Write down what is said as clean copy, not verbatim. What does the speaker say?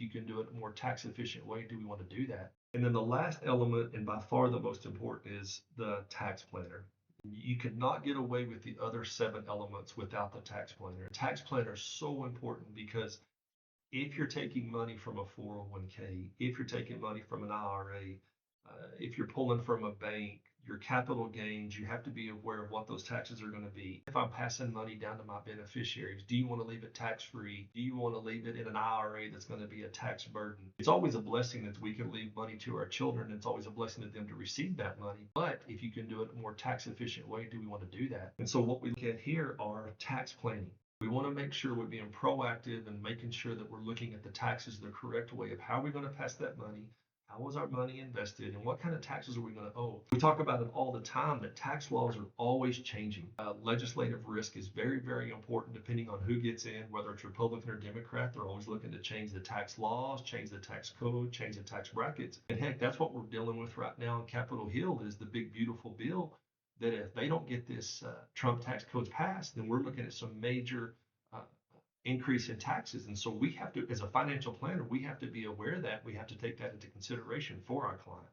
you can do it a more tax efficient way, do we want to do that? And then the last element, and by far the most important, is the tax planner. You cannot get away with the other 7 elements without the tax planner. Tax planner is so important because if you're taking money from a 401k, if you're taking money from an IRA, if you're pulling from a bank, your capital gains, you have to be aware of what those taxes are going to be. If I'm passing money down to my beneficiaries, do you want to leave it tax free? Do you want to leave it in an IRA that's going to be a tax burden? It's always a blessing that we can leave money to our children. It's always a blessing to them to receive that money. But if you can do it in a more tax efficient way, do we want to do that? And so what we look at here are tax planning. We want to make sure we're being proactive and making sure that we're looking at the taxes the correct way of how we're going to pass that money. How was our money invested, and what kind of taxes are we going to owe? We talk about it all the time that tax laws are always changing. Legislative risk is very, very important depending on who gets in, whether it's Republican or Democrat. They're always looking to change the tax laws, change the tax code, change the tax brackets. And heck, that's what we're dealing with right now in Capitol Hill is the big, beautiful bill that if they don't get this Trump tax codes passed, then we're looking at some major increase in taxes. And so we have to, as a financial planner, we have to be aware of that. We have to take that into consideration for our client.